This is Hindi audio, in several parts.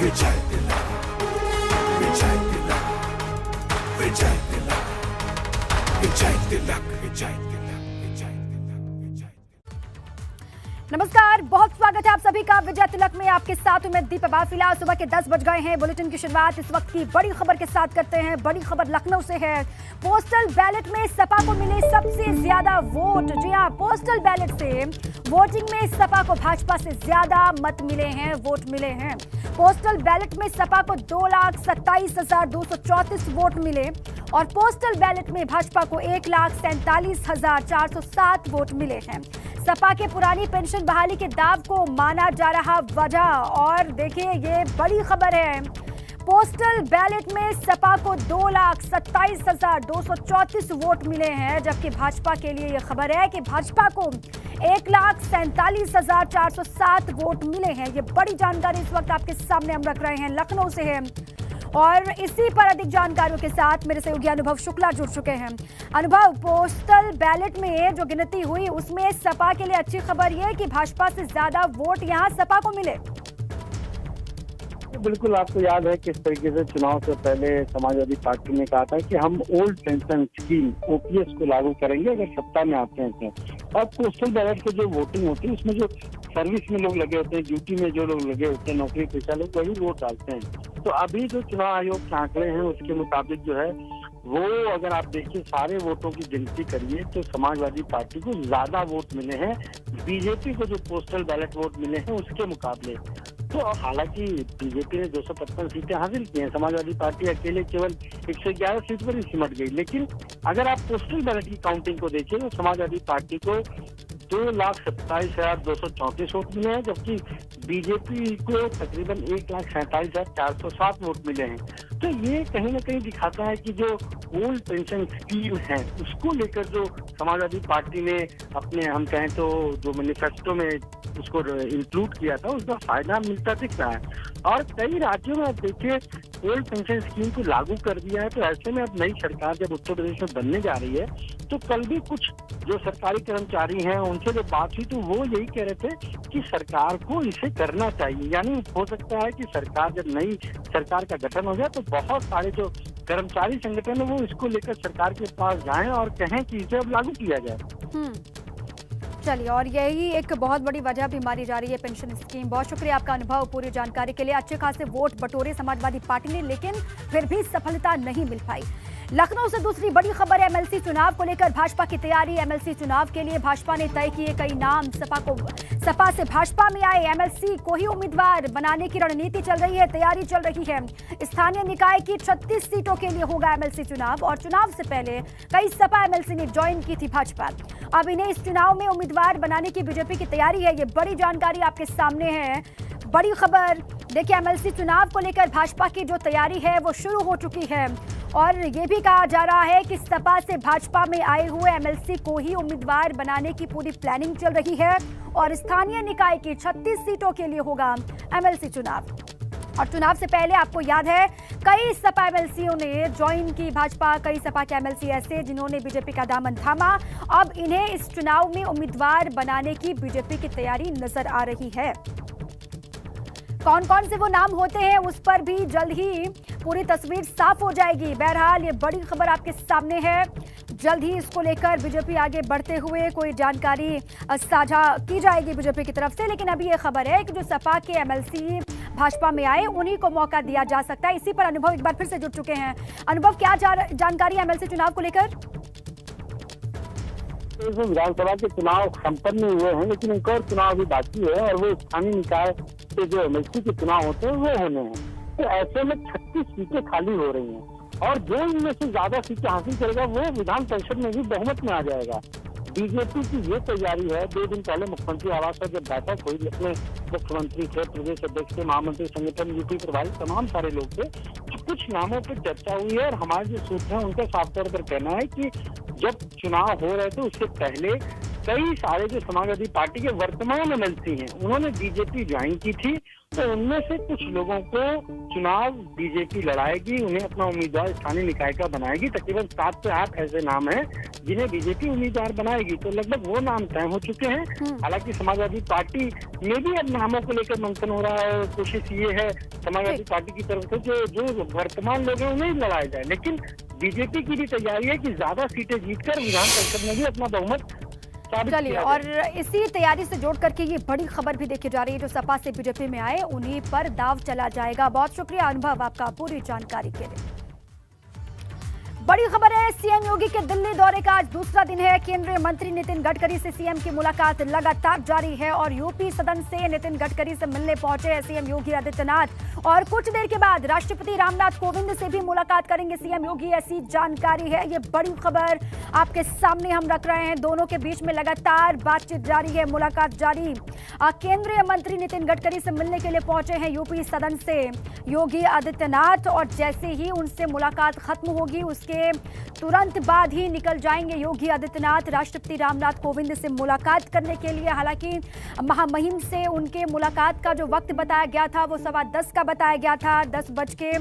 विजय तिलक, विजय तिलक, विजय तिलक, विजय तिलक, विजय तिलक, विजय तिलक, विजय तिलक। नमस्कार, बहुत स्वागत है आप सभी का विजय तिलक में। आपके साथ मैं दीपा बाफिला। सुबह के 10 बज गए हैं। बुलेटिन की शुरुआत इस वक्त की बड़ी खबर के साथ करते हैं। बड़ी खबर लखनऊ से है। पोस्टल बैलेट में सपा को मिले सबसे ज्यादा वोट। जी हां, पोस्टल बैलेट से वोटिंग में सपा को भाजपा से ज्यादा मत मिले हैं, वोट मिले हैं। पोस्टल बैलेट में सपा को 2,27,234 वोट मिले और पोस्टल बैलेट में भाजपा को 1,47,407 वोट मिले हैं। सपा के पुरानी पेंशन बहाली के दाव को माना जा रहा वजह। और देखिए, ये बड़ी खबर है। पोस्टल बैलेट में सपा को 2,27,234 वोट मिले हैं, जबकि भाजपा के लिए यह खबर है कि भाजपा को 1,47,407 वोट मिले हैं। ये बड़ी जानकारी इस वक्त आपके सामने हम रख रहे हैं, लखनऊ से है। और इसी पर अधिक जानकारियों के साथ मेरे सहयोगी अनुभव शुक्ला जुड़ चुके हैं। अनुभव, पोस्टल बैलेट में जो गिनती हुई उसमें सपा के लिए अच्छी खबर यह है कि भाजपा से ज्यादा वोट यहां सपा को मिले। बिल्कुल, आपको याद है किस तरीके से चुनाव से पहले समाजवादी पार्टी ने कहा था कि हम ओल्ड पेंशन स्कीम ओपीएस को लागू करेंगे अगर सत्ता में आते हैं। और पोस्टल बैलेट की जो वोटिंग होती है उसमें जो सर्विस में लोग लगे होते हैं, ड्यूटी में जो लोग लगे होते हैं, नौकरी पेशा लोग, वही वोट डालते हैं। तो अभी जो चुनाव आयोग के आंकड़े हैं उसके मुताबिक जो है वो, अगर आप देखिए सारे वोटों की गिनती करिए तो समाजवादी पार्टी को ज्यादा वोट मिले हैं बीजेपी को जो पोस्टल बैलेट वोट मिले हैं उसके मुकाबले। तो हालांकि बीजेपी ने 255 सीटें हासिल की हैं, समाजवादी पार्टी अकेले केवल 111 सीट पर ही सिमट गई। लेकिन अगर आप पोस्टल बैलेट की काउंटिंग को देखिए तो समाजवादी पार्टी को 2,27,234 वोट मिले हैं, जबकि बीजेपी को तकरीबन 1,47,407 वोट मिले हैं। तो ये कहीं ना कहीं दिखाता है कि जो ओल्ड पेंशन स्कीम है उसको लेकर जो समाजवादी पार्टी ने अपने, हम कहें तो जो मैनिफेस्टो में उसको इंक्लूड किया था, उसका फायदा मिलता दिख रहा है। और कई राज्यों में आप देखिए ओल्ड पेंशन स्कीम को लागू कर दिया है। तो ऐसे में अब नई सरकार जब उत्तर प्रदेश में बनने जा रही है तो कल भी कुछ जो सरकारी कर्मचारी हैं उनसे जो बात हुई तो वो यही कह रहे थे कि सरकार को इसे करना चाहिए। यानी हो सकता है कि सरकार, जब नई सरकार का गठन हो जाए तो बहुत सारे जो कर्मचारी संगठन है वो इसको लेकर सरकार के पास जाएं और कहें कि इसे अब लागू किया जाए। चलिए, और यही एक बहुत बड़ी वजह भी मानी जा रही है पेंशन स्कीम। बहुत शुक्रिया आपका अनुभव पूरी जानकारी के लिए। अच्छे खासे वोट बटोरे समाजवादी पार्टी ने, लेकिन फिर भी सफलता नहीं मिल पाई। लखनऊ से दूसरी बड़ी खबर है एमएलसी चुनाव को लेकर भाजपा की तैयारी। एमएलसी चुनाव के लिए भाजपा ने तय किए कई नाम। सपा से भाजपा में आए एमएलसी को ही उम्मीदवार बनाने की रणनीति चल रही है, तैयारी चल रही है। स्थानीय निकाय की 36 सीटों के लिए होगा एमएलसी चुनाव और चुनाव से पहले कई सपा एमएलसी ने ज्वाइन की थी भाजपा। अब इन्हें इस चुनाव में उम्मीदवार बनाने की बीजेपी की तैयारी है। ये बड़ी जानकारी आपके सामने है, बड़ी खबर। देखिए, एमएलसी चुनाव को लेकर भाजपा की जो तैयारी है वो शुरू हो चुकी है और ये भी कहा जा रहा है कि सपा से भाजपा में आए हुए एमएलसी को ही उम्मीदवार बनाने की पूरी प्लानिंग चल रही है और स्थानीय निकाय की 36 सीटों के लिए होगा एमएलसी चुनाव। और चुनाव से पहले आपको याद है कई सपा एमएलसीओं ने ज्वाइन की भाजपा। कई सपा के एमएलसी ऐसे जिन्होंने बीजेपी का दामन थामा। अब इन्हें इस चुनाव में उम्मीदवार बनाने की बीजेपी की तैयारी नजर आ रही है। कौन कौन से वो नाम होते हैं उस पर भी जल्द ही पूरी तस्वीर साफ हो जाएगी। बहरहाल ये बड़ी खबर आपके सामने है। जल्द ही इसको लेकर बीजेपी आगे बढ़ते हुए कोई जानकारी साझा की जाएगी बीजेपी की तरफ से। लेकिन अभी ये खबर है कि जो सपा के एमएलसी भाजपा में आए उन्हीं को मौका दिया जा सकता है। इसी पर अनुभव एक बार फिर से जुड़ चुके हैं। अनुभव, क्या जानकारी है एमएलसी चुनाव को लेकर? विधानसभा के चुनाव संपन्न हुए हैं लेकिन एक और चुनाव अभी बाकी है और वो स्थानीय निकाय के जो एमएलसी के चुनाव होते हैं वो होने हैं। तो ऐसे में 36 सीटें खाली हो रही हैं और जो इनमें से ज्यादा सीटें हासिल करेगा वो विधान परिषद में भी बहुमत में आ जाएगा। बीजेपी की ये तैयारी है। 2 दिन पहले मुख्यमंत्री आवास पर जब बैठक हुई जिसमें मुख्यमंत्री थे, प्रदेश अध्यक्ष थे, महामंत्री संगठन, यूपी प्रभारी, तमाम सारे लोग थे, कुछ नामों पर चर्चा हुई है। और हमारे जो सूत्र हैं उनका साफ तौर पर कहना है कि जब चुनाव हो रहे थे उससे पहले कई सारे जो समाजवादी पार्टी के वर्तमान एमएलसी हैं, उन्होंने बीजेपी ज्वाइन की थी, तो उनमें से कुछ लोगों को चुनाव बीजेपी लड़ाएगी, उन्हें अपना उम्मीदवार स्थानीय निकाय का बनाएगी। तकरीबन 7 से 8 ऐसे नाम हैं जिन्हें बीजेपी उम्मीदवार बनाएगी, तो लगभग वो नाम तय हो चुके हैं। हालांकि समाजवादी पार्टी में भी अब नामों को लेकर मंथन हो रहा है और कोशिश ये है समाजवादी पार्टी की तरफ से जो वर्तमान लोग हैं उन्हें ही लड़ाया जाए, लेकिन बीजेपी की भी तैयारी है कि ज्यादा सीटें जीतकर विधान परिषद में भी अपना बहुमत। चलिए, और इसी तैयारी से जोड़ करके ये बड़ी खबर भी देखी जा रही है, जो सपा से बीजेपी में आए उन्हीं पर दाव चला जाएगा। बहुत शुक्रिया अनुभव आपका पूरी जानकारी के लिए। बड़ी खबर है, सीएम योगी के दिल्ली दौरे का आज दूसरा दिन है। केंद्रीय मंत्री नितिन गडकरी से सीएम की मुलाकात लगातार जारी है और यूपी सदन से नितिन गडकरी से मिलने पहुंचे हैं सीएम योगी आदित्यनाथ और कुछ देर के बाद राष्ट्रपति रामनाथ कोविंद से भी मुलाकात करेंगे सीएम योगी, ऐसी जानकारी है। ये बड़ी खबर आपके सामने हम रख रहे हैं। दोनों के बीच में लगातार बातचीत जारी है, मुलाकात जारी। केंद्रीय मंत्री नितिन गडकरी से मिलने के लिए पहुंचे हैं यूपी सदन से योगी आदित्यनाथ और जैसे ही उनसे मुलाकात खत्म होगी उसके तुरंत बाद ही निकल जाएंगे योगी आदित्यनाथ राष्ट्रपति रामनाथ कोविंद से मुलाकात करने के लिए। हालांकि महामहिम से उनके मुलाकात का जो वक्त बताया गया था वो 10:15 का बताया गया था। 10 बज के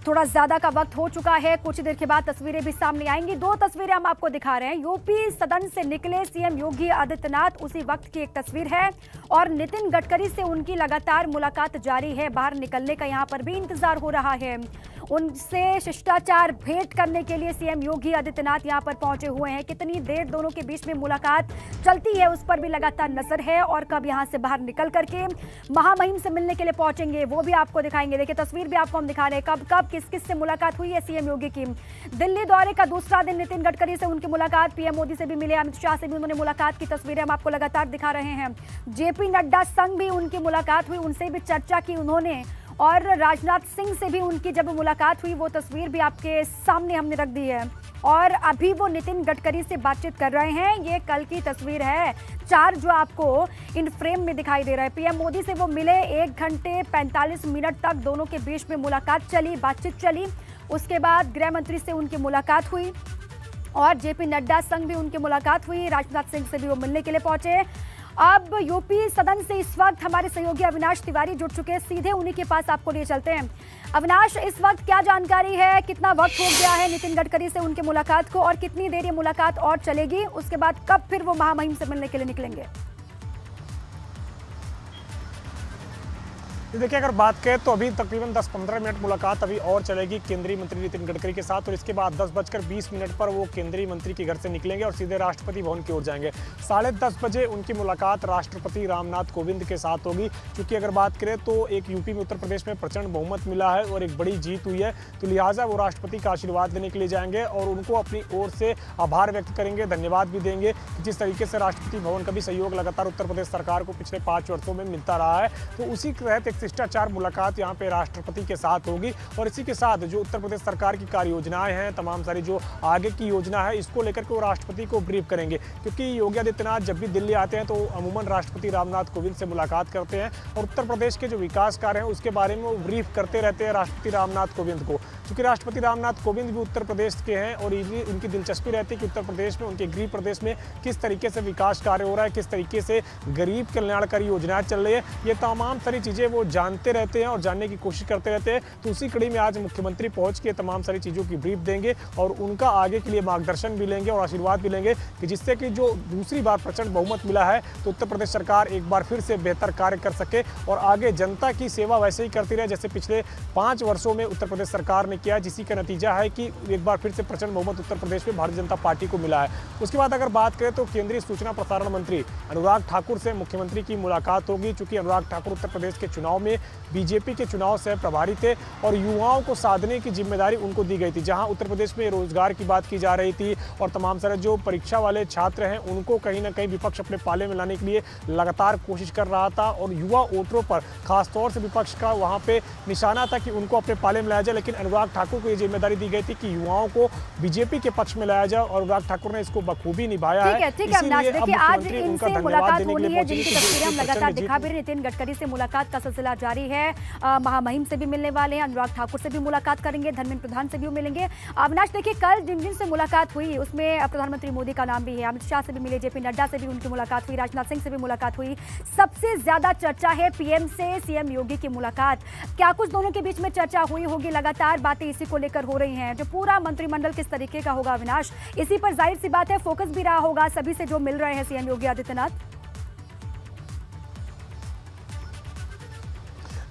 थोड़ा ज्यादा का वक्त हो चुका है। कुछ देर के बाद तस्वीरें भी सामने आएंगी। 2 तस्वीरें हम आपको दिखा रहे हैं। यूपी सदन से निकले सीएम योगी आदित्यनाथ, उसी वक्त की एक तस्वीर है और नितिन गडकरी से उनकी लगातार मुलाकात जारी है। बाहर निकलने का यहां पर भी इंतजार हो रहा है। उनसे शिष्टाचार भेंट करने के लिए सीएम योगी आदित्यनाथ यहां पर पहुंचे हुए हैं। कितनी देर दोनों के बीच में मुलाकात चलती है उस पर भी लगातार नजर है और कब यहां से बाहर निकल करके महामहिम से मिलने के लिए पहुंचेंगे वो भी आपको दिखाएंगे। देखिए तस्वीर भी आपको हम दिखा रहे हैं कब किस किस से मुलाकात हुई है सीएम योगी की। दिल्ली दौरे का दूसरा दिन नितिन गडकरी से उनकी मुलाकात, पीएम मोदी से भी मिले, अमित शाह से भी उन्होंने मुलाकात की तस्वीरें हम आपको लगातार दिखा रहे हैं। जेपी नड्डा संग भी उनकी मुलाकात हुई, उनसे भी चर्चा की उन्होंने और राजनाथ सिंह से भी उनकी जब मुलाकात हुई वो तस्वीर भी आपके सामने हमने रख दी है। और अभी वो नितिन गडकरी से बातचीत कर रहे हैं। ये कल की तस्वीर है 4 जो आपको इन फ्रेम में दिखाई दे रहा है। पीएम मोदी से वो मिले, 1 घंटे 45 मिनट तक दोनों के बीच में मुलाकात चली, बातचीत चली। उसके बाद गृह मंत्री से उनकी मुलाकात हुई और जेपी नड्डा संग भी उनकी मुलाकात हुई। राजनाथ सिंह से भी वो मिलने के लिए पहुंचे। अब यूपी सदन से इस वक्त हमारे सहयोगी अविनाश तिवारी जुड़ चुके हैं, सीधे उन्हीं के पास आपको लिए चलते हैं। अविनाश, इस वक्त क्या जानकारी है, कितना वक्त हो गया है नितिन गडकरी से उनकी मुलाकात को और कितनी देर ये मुलाकात और चलेगी, उसके बाद कब फिर वो महामहिम से मिलने के लिए निकलेंगे? देखिए अगर बात करें तो अभी तकरीबन 10-15 मिनट मुलाकात अभी और चलेगी केंद्रीय मंत्री नितिन गडकरी के साथ और इसके बाद 10:20 पर वो केंद्रीय मंत्री के घर से निकलेंगे और सीधे राष्ट्रपति भवन की ओर जाएंगे। 10:30 बजे उनकी मुलाकात राष्ट्रपति रामनाथ कोविंद के साथ होगी। क्योंकि अगर बात करें तो एक यूपी में उत्तर प्रदेश में प्रचंड बहुमत मिला है और एक बड़ी जीत हुई है, तो लिहाजा वो राष्ट्रपति का आशीर्वाद लेने के लिए जाएंगे और उनको अपनी ओर से आभार व्यक्त करेंगे, धन्यवाद भी देंगे कि जिस तरीके से राष्ट्रपति भवन का भी सहयोग लगातार उत्तर प्रदेश सरकार को पिछले 5 वर्षों में मिलता रहा है। तो उसी के तहत शिष्टाचार मुलाकात यहाँ पे राष्ट्रपति के साथ होगी और इसी के साथ जो उत्तर प्रदेश सरकार की कार्य योजनाएं हैं, तमाम सारी जो आगे की योजना है, इसको लेकर के वो राष्ट्रपति को ब्रीफ करेंगे। क्योंकि योगी आदित्यनाथ जब भी दिल्ली आते हैं तो अमूमन राष्ट्रपति रामनाथ कोविंद से मुलाकात करते हैं और उत्तर प्रदेश के जो विकास कार्य हैं उसके बारे में वो ब्रीफ करते रहते हैं राष्ट्रपति रामनाथ कोविंद को। क्योंकि राष्ट्रपति रामनाथ कोविंद भी उत्तर प्रदेश के हैं और उनकी दिलचस्पी रहती है कि उत्तर प्रदेश में, उनके गृह प्रदेश में किस तरीके से विकास कार्य हो रहा है, किस तरीके से गरीब कल्याणकारी योजनाएं चल रही है, ये तमाम सारी चीज़ें वो जानते रहते हैं और जानने की कोशिश करते रहते हैं। तो उसी कड़ी में आज मुख्यमंत्री पहुंच के तमाम सारी चीज़ों की ब्रीफ देंगे और उनका आगे के लिए मार्गदर्शन भी लेंगे और आशीर्वाद भी लेंगे कि जिससे कि जो दूसरी बार प्रचंड बहुमत मिला है तो उत्तर प्रदेश सरकार एक बार फिर से बेहतर कार्य कर सके और आगे जनता की सेवा वैसे ही करती रहे जैसे पिछले 5 वर्षों में उत्तर प्रदेश सरकार ने किया, जिसी का नतीजा है कि एक बार फिर से प्रचंड बहुमत उत्तर प्रदेश में भारतीय जनता पार्टी को मिला है। उसके बाद अगर बात करें तो केंद्रीय सूचना प्रसारण मंत्री अनुराग ठाकुर से मुख्यमंत्री की मुलाकात होगी। चूंकि अनुराग ठाकुर उत्तर प्रदेश के चुनाव में बीजेपी के चुनाव से प्रभारी थे और युवाओं को साधने की जिम्मेदारी उनको दी गई थी। जहां उत्तर प्रदेश में रोजगार की बात की जा रही थी और तमाम सारे जो परीक्षा वाले छात्र हैं उनको कहीं ना कहीं विपक्ष अपने पाले में लाने के लिए लगातार कोशिश कर रहा था और युवा वोटरों पर खासतौर से विपक्ष का वहां पे निशाना था कि उनको अपने पाले में लाया जाए। लेकिन अनुराग अनुराग ठाकुर को ये जिम्मेदारी दी गई थी कि युवाओं को बीजेपी के पक्ष में लाया जाए और अनुराग ठाकुर ने इसको बखूबी निभाया है। ठीक है अविनाश, देखिए आज इनसे मुलाकात होनी है, जिनकी तस्वीरें हम लगातार दिखा भी रहे हैं। नितिन गडकरी से मुलाकात का सिलसिला जारी है, महामहिम से भी मिलने वाले हैं, अनुराग ठाकुर से भी मुलाकात करेंगे, धर्मेंद्र प्रधान से भी मिलेंगे। अविनाश देखिए, कल जिन जिन से मुलाकात हुई उसमें प्रधानमंत्री मोदी का नाम भी है, अमित शाह से भी मिले, जेपी नड्डा से भी उनकी मुलाकात हुई, राजनाथ सिंह से भी मुलाकात हुई। सबसे ज्यादा चर्चा है पीएम से सीएम योगी की मुलाकात। क्या कुछ दोनों के बीच में चर्चा हुई होगी? लगातार बातें इसी को लेकर हो रही हैं। जो पूरा मंत्रिमंडल किस तरीके का होगा अविनाश, इसी पर जाहिर सी बात है फोकस भी रहा होगा सभी से जो मिल रहे हैं सीएम योगी आदित्यनाथ।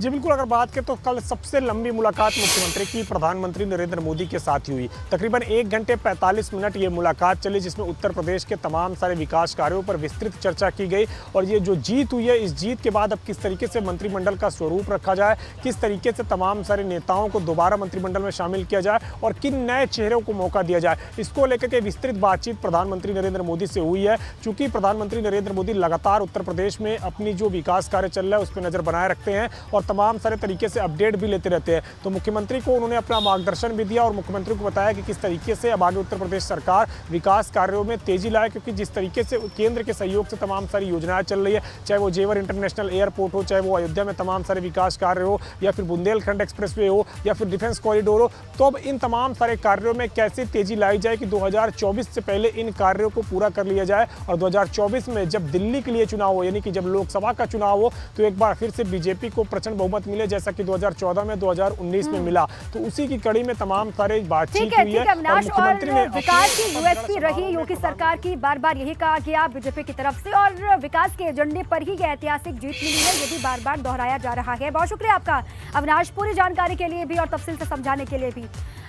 जी बिल्कुल, अगर बात करें तो कल सबसे लंबी मुलाकात मुख्यमंत्री की प्रधानमंत्री नरेंद्र मोदी के साथ ही हुई। तकरीबन 1 घंटे 45 मिनट ये मुलाकात चली, जिसमें उत्तर प्रदेश के तमाम सारे विकास कार्यों पर विस्तृत चर्चा की गई। और ये जो जीत हुई है, इस जीत के बाद अब किस तरीके से मंत्रिमंडल का स्वरूप रखा जाए, किस तरीके से तमाम सारे नेताओं को दोबारा मंत्रिमंडल में शामिल किया जाए और किन नए चेहरों को मौका दिया जाए, इसको लेकर के विस्तृत बातचीत प्रधानमंत्री नरेंद्र मोदी से हुई है। चूंकि प्रधानमंत्री नरेंद्र मोदी लगातार उत्तर प्रदेश में अपनी जो विकास कार्य चल रहा है उस पर नजर बनाए रखते हैं और तमाम सारे तरीके से अपडेट भी लेते रहते हैं। तो मुख्यमंत्री को उन्होंने अपना मार्गदर्शन भी दिया और मुख्यमंत्री को बताया कि किस तरीके से अब आगे उत्तर प्रदेश सरकार विकास कार्यों में तेजी लाए, क्योंकि जिस तरीके से केंद्र के सहयोग से तमाम सारी योजनाएं चल रही है, चाहे वो जेवर इंटरनेशनल एयरपोर्ट हो, चाहे वो अयोध्या में तमाम सारे विकास कार्य हो, या फिर बुंदेलखंड एक्सप्रेसवे हो, या फिर डिफेंस कॉरिडोर हो, तो अब इन तमाम सारे कार्यों में कैसे तेजी लाई जाए कि 2024 से पहले इन कार्यों को पूरा कर लिया जाए और 2024 में जब दिल्ली के लिए चुनाव हो, यानी कि जब लोकसभा का चुनाव हो, तो एक बार फिर से बीजेपी को प्रचंड बहुमत मिले, जैसा कि 2014 में 2019 में मिला। तो उसी की कड़ी में तमाम सारे बातचीत हुई है और मुख्यमंत्री ने विकास की यूएसपी रही योगी सरकार की, बार बार यही कहा गया बीजेपी की तरफ से, और विकास के एजेंडे पर ही यह ऐतिहासिक जीत मिली है, ये भी बार बार दोहराया जा रहा है। बहुत शुक्रिया आपका अविनाश, पूरी जानकारी के लिए भी और तफसील से समझाने के लिए भी।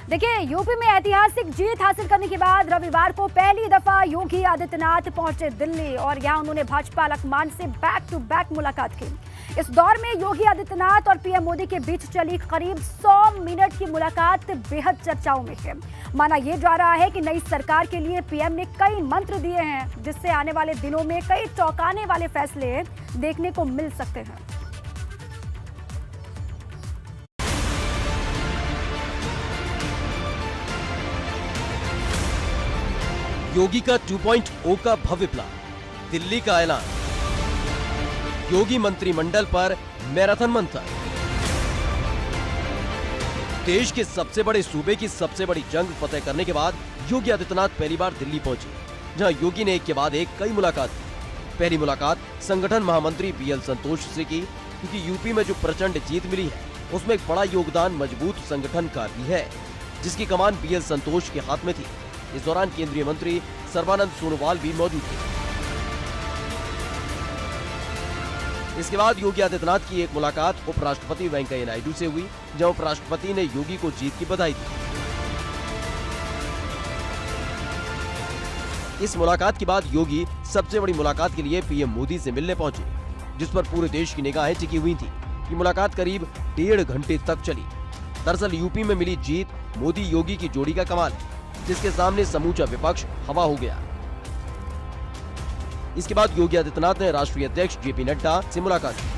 देखिए, यूपी में ऐतिहासिक जीत हासिल करने के बाद रविवार को पहली दफा योगी आदित्यनाथ पहुंचे दिल्ली और यहां उन्होंने भाजपा आलाकमान से बैक टू बैक मुलाकात की। इस दौर में योगी आदित्यनाथ और पीएम मोदी के बीच चली करीब 100 मिनट की मुलाकात बेहद चर्चाओं में है। माना यह जा रहा है कि नई सरकार के लिए पीएम ने कई मंत्र दिए हैं, जिससे आने वाले दिनों में कई चौंकाने वाले फैसले देखने को मिल सकते हैं। योगी का 2.0 का भव्य प्लान, दिल्ली का ऐलान, योगी मंत्रिमंडल पर मैराथन मंथन, देश के सबसे बड़े सूबे की सबसे बड़ी जंग फतेह करने के बाद योगी आदित्यनाथ पहली बार दिल्ली पहुंचे, जहां योगी ने एक के बाद एक कई मुलाकात की। पहली मुलाकात संगठन महामंत्री बीएल संतोष से की, क्योंकि यूपी में जो प्रचंड जीत मिली है उसमें एक बड़ा योगदान मजबूत संगठन का भी है, जिसकी कमान बीएल संतोष के हाथ में थी। इस दौरान केंद्रीय मंत्री सर्बानंद सोनोवाल भी मौजूद थे। इसके बाद योगी आदित्यनाथ की एक मुलाकात उपराष्ट्रपति वेंकैया नायडू से हुई, जहां उपराष्ट्रपति ने योगी को जीत की बधाई दी। इस मुलाकात के बाद योगी सबसे बड़ी मुलाकात के लिए पीएम मोदी से मिलने पहुंचे, जिस पर पूरे देश की निगाहें टिकी हुई थी। ये मुलाकात करीब 1.5 घंटे तक चली। दरअसल यूपी में मिली जीत मोदी योगी की जोड़ी का कमाल है, जिसके सामने समूचा विपक्ष हवा हो गया। इसके बाद योगी आदित्यनाथ ने राष्ट्रीय अध्यक्ष जेपी नड्डा से मुलाकात की।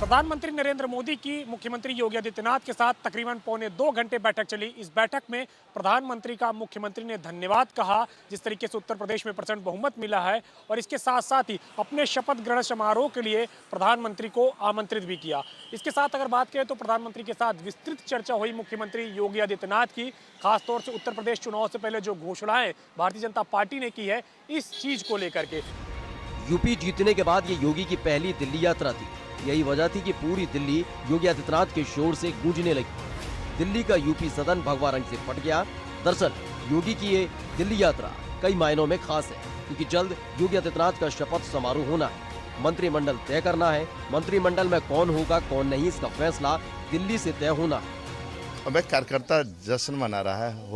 प्रधानमंत्री नरेंद्र मोदी की मुख्यमंत्री योगी आदित्यनाथ के साथ तकरीबन पौने 2 घंटे बैठक चली। इस बैठक में प्रधानमंत्री का मुख्यमंत्री ने धन्यवाद कहा, जिस तरीके से उत्तर प्रदेश में प्रचंड बहुमत मिला है, और इसके साथ साथ ही अपने शपथ ग्रहण समारोह के लिए प्रधानमंत्री को आमंत्रित भी किया। इसके साथ अगर बात करें तो प्रधानमंत्री के साथ विस्तृत चर्चा हुई मुख्यमंत्री योगी आदित्यनाथ की, खासतौर से उत्तर प्रदेश चुनाव से पहले जो घोषणाएं भारतीय जनता पार्टी ने की है, इस चीज को लेकर के। यूपी जीतने के बाद ये योगी की पहली दिल्ली यात्रा थी। यही वजह थी कि पूरी दिल्ली योगी आदित्यनाथ के शोर से गूंजने लगी। दिल्ली का यूपी सदन भगवा रंग से फट गया। दरअसल योगी की ये दिल्ली यात्रा कई मायनों में खास है, क्योंकि जल्द योगी आदित्यनाथ का शपथ समारोह होना है, मंत्रिमंडल तय करना है। मंत्रिमंडल में कौन होगा कौन नहीं, इसका फैसला दिल्ली से तय होना है। अब एक कार्यकर्ता जश्न मना रहा है,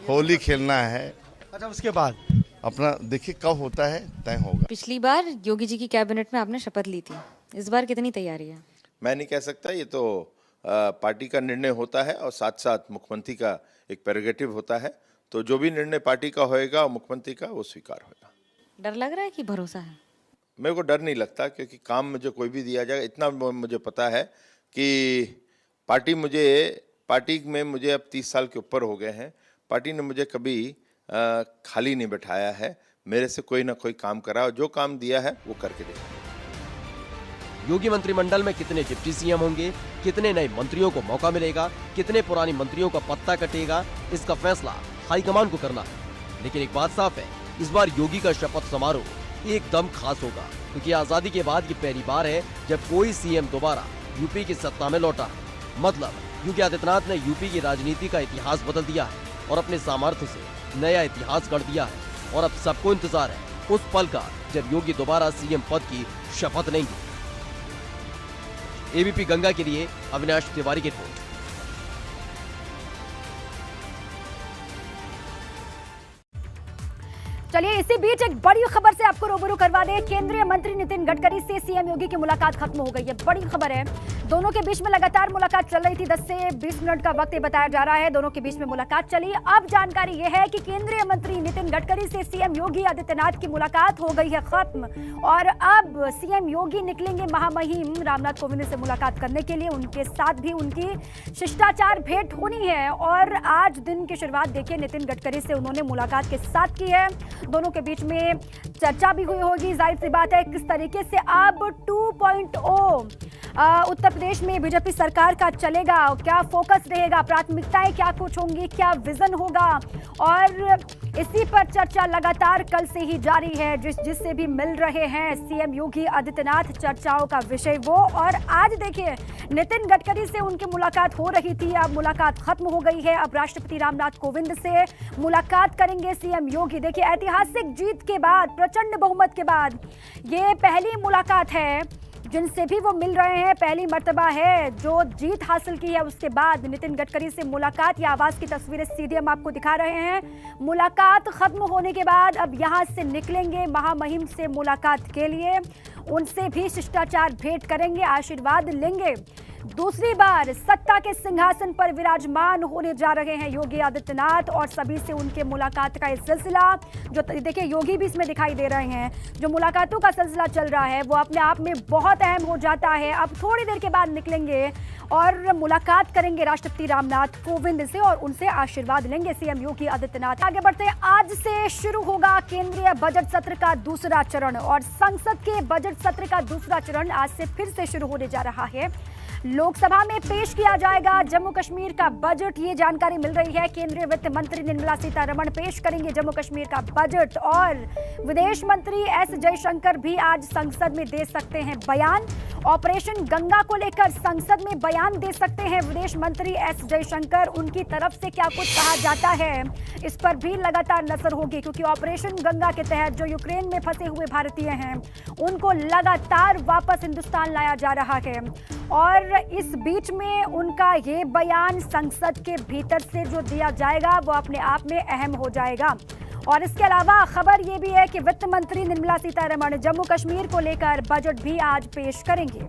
होली खेलना है। अच्छा, उसके बाद अपना देखिए कब होता है, तय होगा। पिछली बार योगी जी की कैबिनेट में आपने शपथ ली थी, इस बार कितनी तैयारी है? मैं नहीं कह सकता, ये तो पार्टी का निर्णय होता है और साथ साथ मुख्यमंत्री का एक प्रेरोगेटिव होता है। तो जो भी निर्णय पार्टी का होएगा और मुख्यमंत्री का, वो स्वीकार होगा। डर लग रहा है कि भरोसा है? मेरे को डर नहीं लगता, क्योंकि काम मुझे कोई भी दिया जाएगा, इतना मुझे पता है कि पार्टी मुझे पार्टी में मुझे अब 30 साल के ऊपर हो गए हैं। पार्टी ने मुझे कभी खाली नहीं बैठाया है, मेरे से कोई ना कोई काम करा और जो काम दिया है वो करके देखा। योगी मंत्रिमंडल में कितने डिप्टी सीएम होंगे, कितने नए मंत्रियों को मौका मिलेगा, कितने पुराने मंत्रियों का पत्ता कटेगा, इसका फैसला हाईकमान को करना है। लेकिन एक बात साफ है, इस बार योगी का शपथ समारोह एकदम खास होगा, क्योंकि आजादी के बाद ये पहली बार है जब कोई सीएम दोबारा यूपी की सत्ता में लौटा है। मतलब योगी आदित्यनाथ ने यूपी की राजनीति का इतिहास बदल दिया है और अपने सामर्थ्य से नया इतिहास गढ़ दिया है। और अब सबको इंतजार है उस पल का जब योगी दोबारा सीएम पद की शपथ लेंगे। एबीपी गंगा के लिए अविनाश तिवारी की रिपोर्ट। चलिए इसी बीच एक बड़ी खबर से आपको रूबरू करवा दें। केंद्रीय मंत्री नितिन गडकरी से सीएम योगी की मुलाकात खत्म हो गई है। बड़ी खबर है, दोनों के बीच में लगातार मुलाकात चल रही थी। 10 से 20 मिनट का वक्त बताया जा रहा है, दोनों के बीच में मुलाकात चली। अब जानकारी यह है कि केंद्रीय मंत्री नितिन गडकरी से सीएम योगी आदित्यनाथ की मुलाकात हो गई है खत्म और अब सीएम योगी निकलेंगे महामहिम रामनाथ कोविंद से मुलाकात करने के लिए। उनके साथ भी उनकी शिष्टाचार भेंट होनी है और आज दिन की शुरुआत देखिए नितिन गडकरी से उन्होंने मुलाकात के साथ की है। दोनों के बीच में चर्चा भी हुई होगी, जाहिर सी बात है किस तरीके से अब 2.0 उत्तर प्रदेश में बीजेपी सरकार का चलेगा, क्या फोकस रहेगा, प्राथमिकताएं क्या कुछ होंगी, क्या विजन होगा, और इसी पर चर्चा लगातार कल से ही जारी है। जिससे भी मिल रहे हैं सीएम योगी आदित्यनाथ, चर्चाओं का विषय वो। और आज देखिए नितिन गडकरी से उनकी मुलाकात हो रही थी, अब मुलाकात खत्म हो गई है। अब राष्ट्रपति रामनाथ कोविंद से मुलाकात करेंगे सीएम योगी। देखिए ऐतिहासिक जीत के बाद, प्रचंड बहुमत के बाद ये पहली मुलाकात है जिनसे भी वो मिल रहे हैं। पहली मर्तबा है जो जीत हासिल की है उसके बाद नितिन गडकरी से मुलाकात। या आवाज की तस्वीरें सीधे हम आपको दिखा रहे हैं। मुलाकात खत्म होने के बाद अब यहां से निकलेंगे महामहिम से मुलाकात के लिए, उनसे भी शिष्टाचार भेंट करेंगे, आशीर्वाद लेंगे। दूसरी बार सत्ता के सिंहासन पर विराजमान होने जा रहे हैं योगी आदित्यनाथ और सभी से उनके मुलाकात का इस सिलसिला जो देखिए योगी भी इसमें दिखाई दे रहे हैं। जो मुलाकातों का सिलसिला चल रहा है वो अपने आप में बहुत अहम हो जाता है। अब थोड़ी देर के बाद निकलेंगे और मुलाकात करेंगे राष्ट्रपति रामनाथ कोविंद से और उनसे आशीर्वाद लेंगे सीएम योगी आदित्यनाथ। आगे बढ़ते हैं, आज से शुरू होगा केंद्रीय बजट सत्र का दूसरा चरण और संसद के बजट सत्र का दूसरा चरण आज से फिर से शुरू होने जा रहा है। लोकसभा में पेश किया जाएगा जम्मू कश्मीर का बजट, ये जानकारी मिल रही है। केंद्रीय वित्त मंत्री निर्मला सीतारमण पेश करेंगे जम्मू कश्मीर का बजट और विदेश मंत्री एस जयशंकर भी आज संसद में दे सकते हैं बयान। ऑपरेशन गंगा को लेकर संसद में बयान दे सकते हैं विदेश मंत्री एस जयशंकर। उनकी तरफ से क्या कुछ कहा जाता है इस पर भी लगातार नजर होगी, क्योंकि ऑपरेशन गंगा के तहत जो यूक्रेन में फंसे हुए भारतीय हैं उनको लगातार वापस हिंदुस्तान लाया जा रहा है और इस बीच में उनका ये बयान संसद के भीतर से जो दिया जाएगा वो अपने आप में अहम हो जाएगा। और इसके अलावा खबर ये भी है कि वित्त मंत्री निर्मला सीतारमण जम्मू कश्मीर को लेकर बजट भी आज पेश करेंगे।